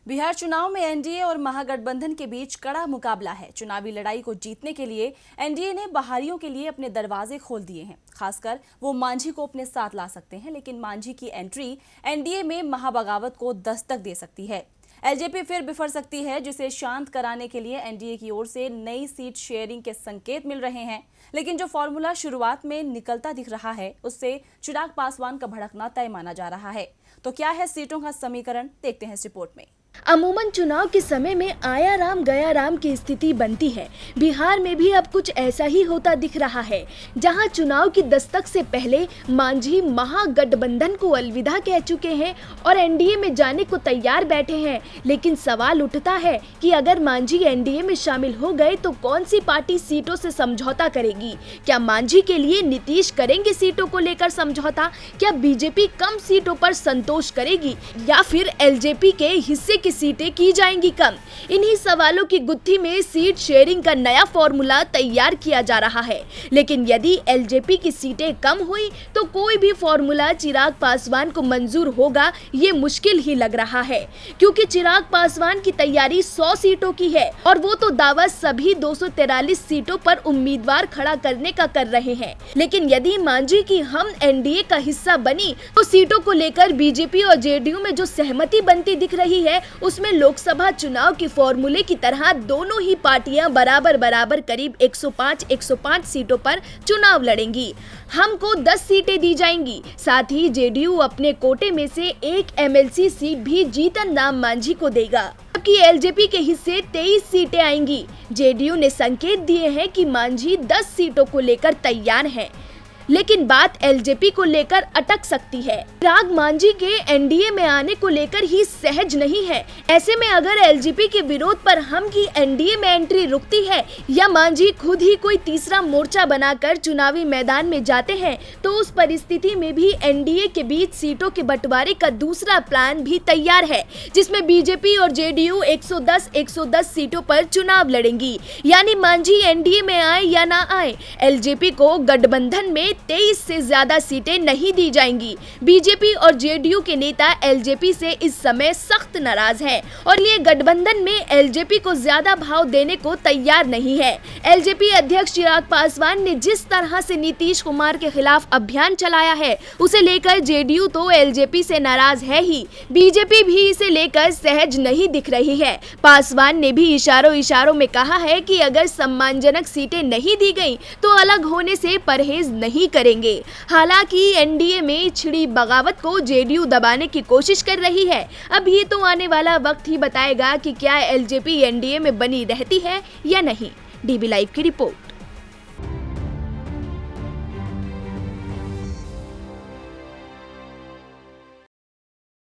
बिहार चुनाव में एनडीए और महागठबंधन के बीच कड़ा मुकाबला है। चुनावी लड़ाई को जीतने के लिए एनडीए ने बाहरियों के लिए अपने दरवाजे खोल दिए हैं। खासकर वो मांझी को अपने साथ ला सकते हैं, लेकिन मांझी की एंट्री एनडीए में महाबगावत को दस्तक दे सकती है। एलजेपी फिर बिफर सकती है, जिसे शांत कराने के लिए एनडीए की ओर से नई सीट शेयरिंग के संकेत मिल रहे हैं। लेकिन जो फॉर्मूला शुरुआत में निकलता दिख रहा है, उससे चिराग पासवान का भड़कना तय माना जा रहा है। तो क्या है सीटों का समीकरण, देखते हैं इस रिपोर्ट में। अमूमन चुनाव के समय में आया राम गया राम की स्थिति बनती है। बिहार में भी अब कुछ ऐसा ही होता दिख रहा है, जहां चुनाव की दस्तक से पहले मांझी महागठबंधन को अलविदा कह चुके हैं और एनडीए में जाने को तैयार बैठे हैं। लेकिन सवाल उठता है कि अगर मांझी एनडीए में शामिल हो गए तो कौन सी पार्टी सीटों से समझौता करेगी? क्या मांझी के लिए नीतीश करेंगे सीटों को लेकर समझौता? क्या बीजेपी कम सीटों पर संतोष करेगी या फिर एलजेपी के हिस्से की सीटें की जाएंगी कम? इन्हीं सवालों की गुत्थी में सीट शेयरिंग का नया फॉर्मूला तैयार किया जा रहा है। लेकिन यदि एलजेपी की सीटें कम हुई तो कोई भी फॉर्मूला चिराग पासवान को मंजूर होगा, ये मुश्किल ही लग रहा है, क्योंकि चिराग पासवान की तैयारी 100 सीटों की है और वो तो दावा सभी 243 सीटों पर उम्मीदवार खड़ा करने का कर रहे हैं। लेकिन यदि मांझी की हम एनडीए का हिस्सा बनी तो सीटों को लेकर बीजेपी और जेडीयू में जो सहमति बनती दिख रही है, उसमें लोकसभा चुनाव के फॉर्मूले की तरह दोनों ही पार्टियां बराबर करीब 105 सीटों पर चुनाव लड़ेंगी। हमको 10 सीटें दी जाएंगी। साथ ही जेडीयू अपने कोटे में से एक एमएलसी सीट भी जीतन राम मांझी को देगा, जबकि एलजेपी के हिस्से 23 सीटें आएंगी। जेडीयू ने संकेत दिए हैं कि मांझी 10 सीटों को लेकर तैयार हैं, लेकिन बात एलजेपी को लेकर अटक सकती है। चिराग मांझी के एनडीए में आने को लेकर ही सहज नहीं है। ऐसे में अगर एलजेपी के विरोध पर हम की एनडीए में एंट्री रुकती है या मांझी खुद ही कोई तीसरा मोर्चा बनाकर चुनावी मैदान में जाते हैं, तो उस परिस्थिति में भी एनडीए के बीच सीटों के बंटवारे का दूसरा प्लान भी तैयार है, जिसमें बीजेपी और जेडीयू 110 सीटों पर चुनाव लड़ेंगी। यानी मांझी एनडीए में आए या ना आए, एलजेपी को गठबंधन में 23 से ज्यादा सीटें नहीं दी जाएंगी। बीजेपी और जेडीयू के नेता एलजेपी से इस समय सख्त नाराज हैं और ये गठबंधन में एलजेपी को ज्यादा भाव देने को तैयार नहीं है। एलजेपी अध्यक्ष चिराग पासवान ने जिस तरह से नीतीश कुमार के खिलाफ अभियान चलाया है, उसे लेकर जेडीयू तो एलजेपी से नाराज है ही, बीजेपी भी इसे लेकर सहज नहीं दिख रही है। पासवान ने भी इशारों में कहा है कि अगर सम्मानजनक सीटें नहीं दी गई तो अलग होने से परहेज नहीं करेंगे। हालांकि एनडीए में छिड़ी बगावत को जेडीयू दबाने की कोशिश कर रही है। अब ये तो आने वाला वक्त ही बताएगा कि क्या एलजेपी एनडीए में बनी रहती है या नहीं। डीबी लाइव की रिपोर्ट।